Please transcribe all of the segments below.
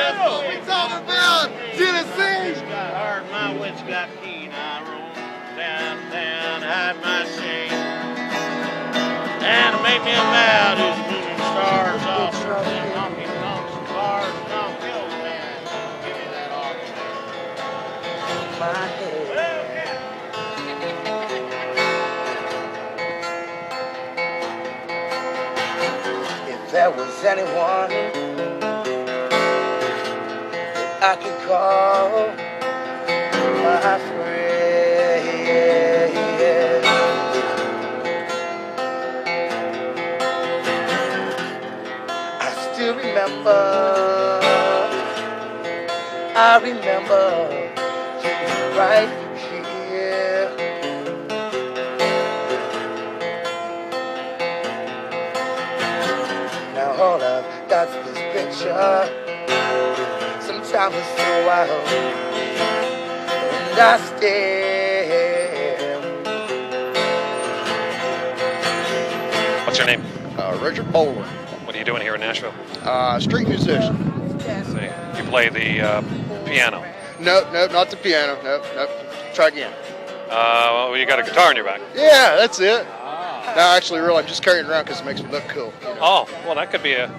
We talking about Tennessee. Got hard, my wits got keen. I rolled down, hide my shame. And it made me a vow to the moon and stars, officers and honky tonks and bars. And I'll kill the man. Give me that oxygen. My head. If there was anyone that I could call my friend, I still remember, you right here. Now hold up, that's this picture. Sometimes it's so wild, and I stare. What's your name? Richard Bowler, What are you doing here in Nashville? street musician. See, you play the piano. Nope, not the piano. Nope. Try again. Well, you got a guitar on your back. Yeah, that's it. No, actually, really, I'm just carrying it around because it makes me look cool. You know? Oh, well, that could be a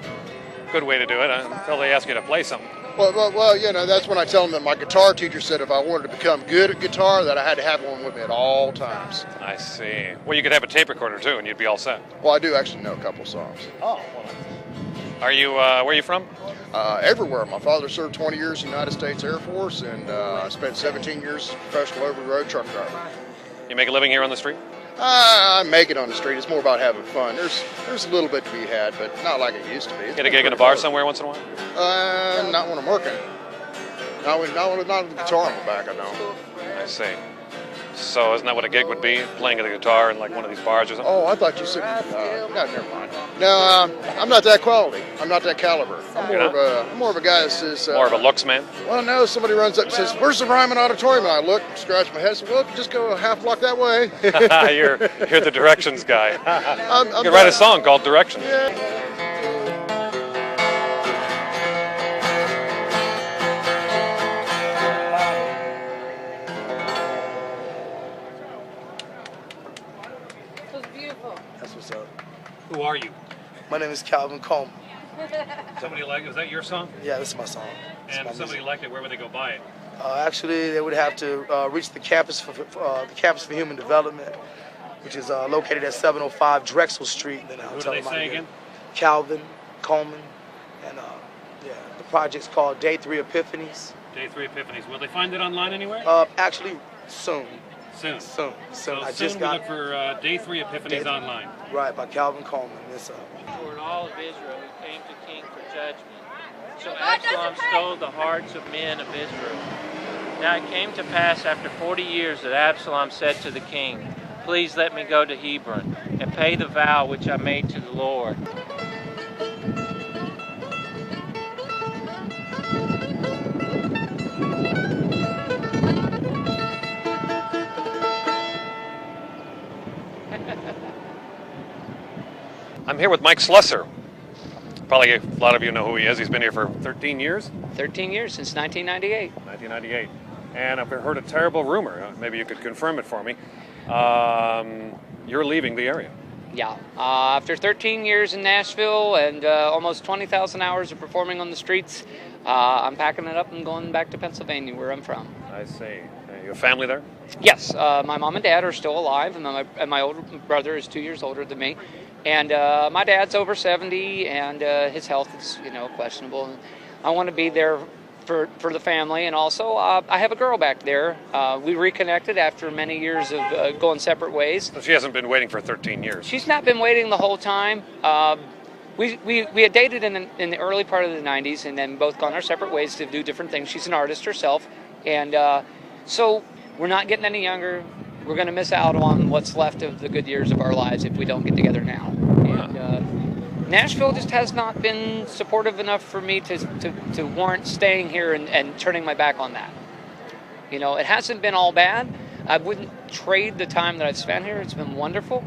good way to do it until they ask you to play something. Well, you know, that's when I tell them that my guitar teacher said if I wanted to become good at guitar, that I had to have one with me at all times. I see. Well, you could have a tape recorder too, and you'd be all set. Well, I do actually know a couple songs. Oh, well. Are you? Where are you from? Everywhere. My father served 20 years in the United States Air Force, and I spent 17 years as a professional over-the-road truck driver. You make a living here on the street? I make it on the street. It's more about having fun. There's a little bit to be had, but not like it used to be. Get a gig in a bar somewhere once in a while? Not when I'm working. Not with the guitar on my back, I don't. I see. So isn't that what a gig would be? Playing the guitar in like one of these bars or something? Oh, I thought you said, no, never mind. No, I'm not that quality. I'm not that caliber. I'm more of a guy that says... More of a looks man? Well, no, somebody runs up and says, where's the Ryman Auditorium? And I look, scratch my head, and say, well, just go a half block that way. you're the directions guy. You could write a song called Directions. Yeah. That's what's up. Who are you? My name is Calvin Coleman. Somebody is that your song? Yeah, this is my song. And if somebody liked it, where would they go buy it? Actually, they would have to reach the campus for Human Development, which is located at 705 Drexel Street. And then I'll Who do tell they them say again? Calvin Coleman, and the project's called Day 3 Epiphanies. Day 3 Epiphanies. Will they find it online anywhere? Actually, soon. Soon. So I soon just got look for Day 3 Epiphanies online. Right, by Calvin Coleman. Yes, Toward all of Israel who came to king for judgment. So Absalom stole the hearts of men of Israel. Now it came to pass after 40 years that Absalom said to the king, please let me go to Hebron and pay the vow which I made to the Lord. I'm here with Mike Slusser. Probably a lot of you know who he is. He's been here for 13 years? 13 years, since 1998. 1998. And I've heard a terrible rumor. Maybe you could confirm it for me. You're leaving the area. Yeah. After 13 years in Nashville and almost 20,000 hours of performing on the streets, I'm packing it up and going back to Pennsylvania, where I'm from. I see. You have family there? Yes. My mom and dad are still alive, and my older brother is 2 years older than me. And my dad's over 70, and his health is, questionable. And I want to be there for the family, and also I have a girl back there. We reconnected after many years of going separate ways. So she hasn't been waiting for 13 years. She's not been waiting the whole time. We had dated in the early part of the 90s, and then both gone our separate ways to do different things. She's an artist herself, and so we're not getting any younger. We're going to miss out on what's left of the good years of our lives if we don't get together now. And Nashville just has not been supportive enough for me to warrant staying here and turning my back on that. It hasn't been all bad. I wouldn't trade the time that I've spent here. It's been wonderful.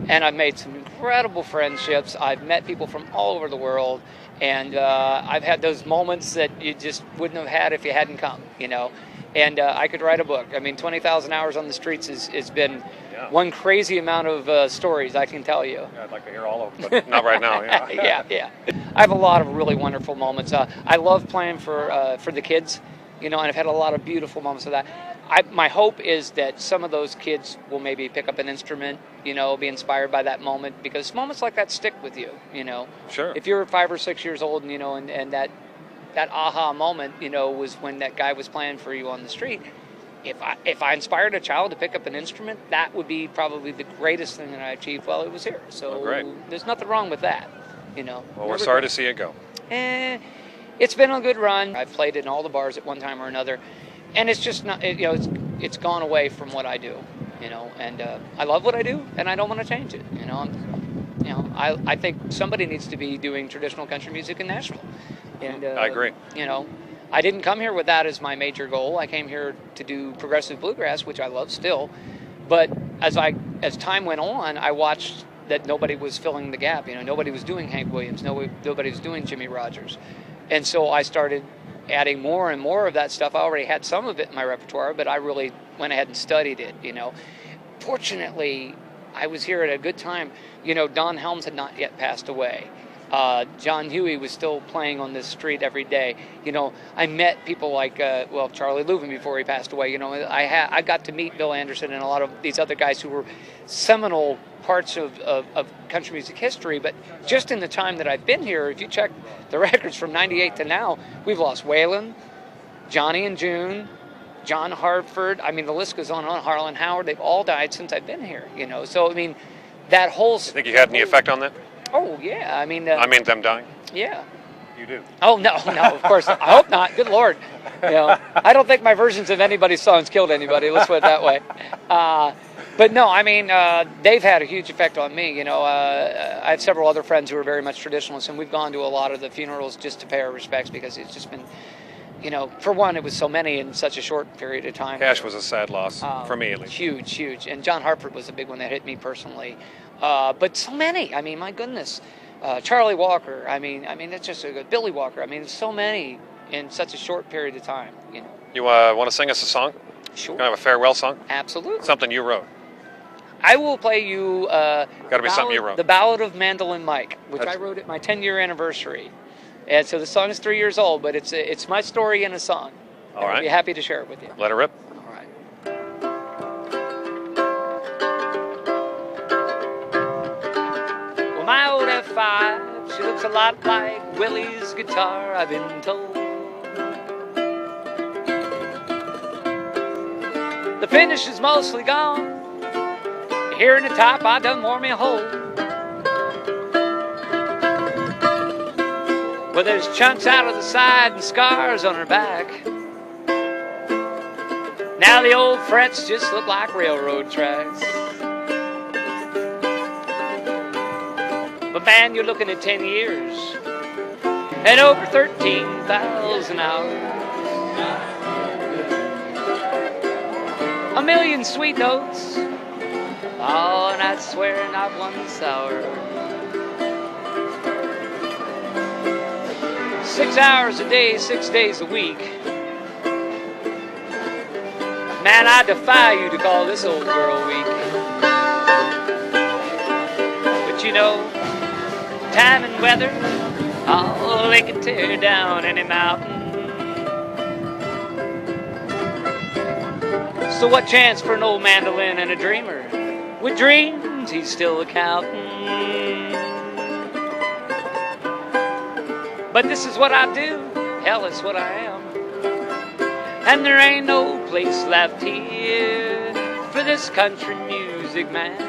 And I've made some incredible friendships. I've met people from all over the world. And I've had those moments that you just wouldn't have had if you hadn't come, you know. And I could write a book. I mean, 20,000 hours on the streets has been one crazy amount of stories, I can tell you. Yeah, I'd like to hear all of them, but not right now. Yeah. Yeah. I have a lot of really wonderful moments. I love playing for the kids, you know, and I've had a lot of beautiful moments of that. My hope is that some of those kids will maybe pick up an instrument, you know, be inspired by that moment, because moments like that stick with you, you know. Sure. If you're 5 or 6 years old, you know, and that aha moment, you know, was when that guy was playing for you on the street. If I inspired a child to pick up an instrument, that would be probably the greatest thing that I achieved while it was here. So there's nothing wrong with that, you know. Well, we're sorry to see it go. It's been a good run. I've played in all the bars at one time or another, and it's just not, you know, it's gone away from what I do, you know. And I love what I do, and I don't want to change it, you know. I think somebody needs to be doing traditional country music in Nashville. And, I agree. You know, I didn't come here with that as my major goal. I came here to do progressive bluegrass, which I love still. But as time went on, I watched that nobody was filling the gap. You know, nobody was doing Hank Williams. Nobody was doing Jimmy Rogers. And so I started adding more and more of that stuff. I already had some of it in my repertoire, but I really went ahead and studied it, you know. Fortunately, I was here at a good time. You know, Don Helms had not yet passed away. John Huey was still playing on this street every day. You know, I met people like, Charlie Louvin before he passed away. You know, I got to meet Bill Anderson and a lot of these other guys who were seminal parts of country music history. But just in the time that I've been here, if you check the records from '98 to now, we've lost Waylon, Johnny and June, John Hartford. I mean, the list goes on and on. Harlan Howard. They've all died since I've been here. You know, so I mean, that whole. You think you had any effect on that? Oh yeah, I mean. Them dying. Yeah. You do. Oh no, of course. I hope not. Good Lord. You know, I don't think my versions of anybody's songs killed anybody. Let's put it that way. But no, I mean, they've had a huge effect on me. You know, I have several other friends who are very much traditionalists, and we've gone to a lot of the funerals just to pay our respects, because it's just been, you know, for one, it was so many in such a short period of time. Cash was a sad loss, for me at least. Huge. And John Hartford was a big one that hit me personally. But so many. I mean, my goodness. Charlie Walker. I mean, it's just a good. Billy Walker. I mean, so many in such a short period of time. You know. You want to sing us a song? Sure. Kind of a farewell song? Absolutely. Something you wrote. I will play you. Got to be something you wrote. The Ballad of Mandolin Mike, which I wrote at my 10-year anniversary. And so the song is 3 years old, but it's my story in a song. All right. I'd be happy to share it with you. Let it rip. All right. Well, my old F5, she looks a lot like Willie's guitar, I've been told. The finish is mostly gone. Here in the top, I done wore me a hole. Well, there's chunks out of the side and scars on her back. Now the old frets just look like railroad tracks. But man, you're looking at 10 years and over 13,000 hours. A million sweet notes. Oh, and I swear not one sour. 6 hours a day, 6 days a week. Man, I defy you to call this old girl weak. But you know, time and weather, oh, they can tear down any mountain. So what chance for an old mandolin and a dreamer? With dreams, he's still a counting. But this is what I do, hell, it's what I am. And there ain't no place left here for this country music man.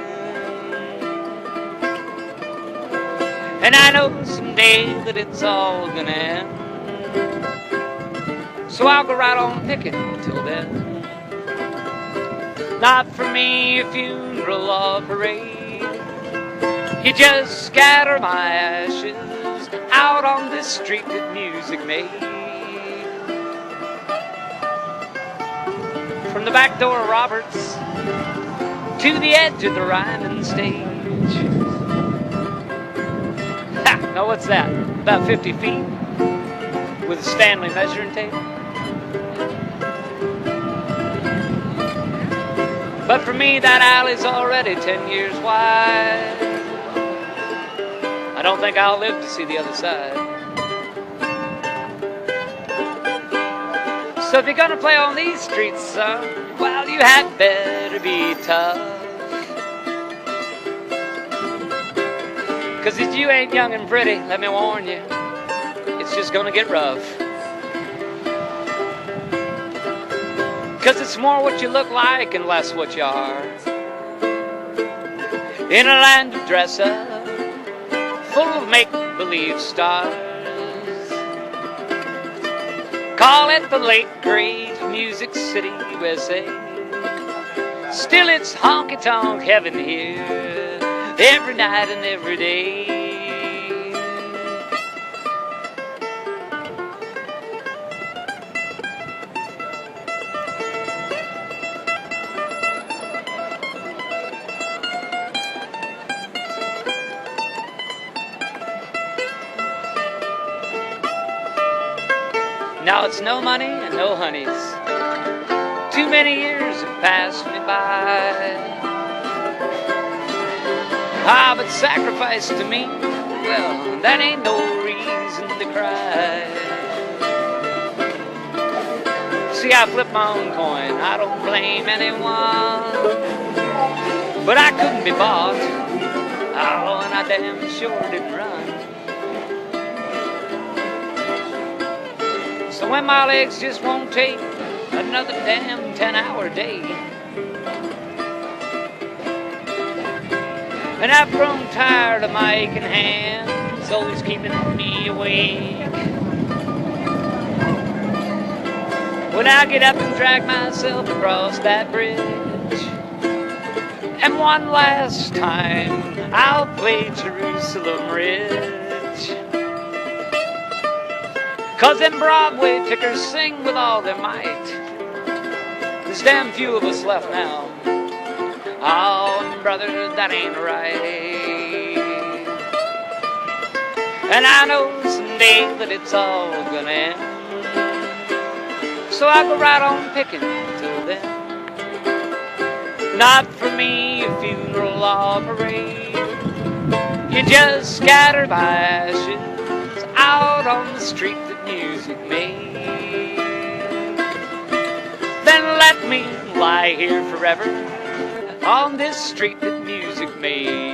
And I know someday that it's all gonna end. So I'll go right on picking till then. Not for me a funeral or parade. You just scatter my ashes out on this street that music made. From the back door of Roberts to the edge of the Ryman stage. Yeah, now what's that? About 50 feet with a Stanley measuring tape. But for me, that alley's already 10 years wide. I don't think I'll live to see the other side. So if you're gonna play on these streets, son, well, you had better be tough. 'Cause if you ain't young and pretty, let me warn you, it's just gonna get rough. 'Cause it's more what you look like and less what you are. In a land of dress-up, full of make-believe stars. Call it the late great Music City, USA. Still it's honky-tonk heaven here, every night and every day. Now it's no money and no honeys. Too many years have passed me by. Ah, but sacrifice to me, well, that ain't no reason to cry. See, I flip my own coin, I don't blame anyone. But I couldn't be bought, oh, and I damn sure didn't run. So when my legs just won't take another damn 10-hour day, and I've grown tired of my aching hands always keeping me awake, when I get up and drag myself across that bridge, and one last time I'll play Jerusalem Ridge. 'Cause them Broadway pickers sing with all their might. There's damn few of us left now. Oh, brother, that ain't right. And I know someday that it's all gonna end. So I go right on picking till then. Not for me a funeral or parade. You just scatter my ashes out on the street that music made. Then let me lie here forever on this street that music made.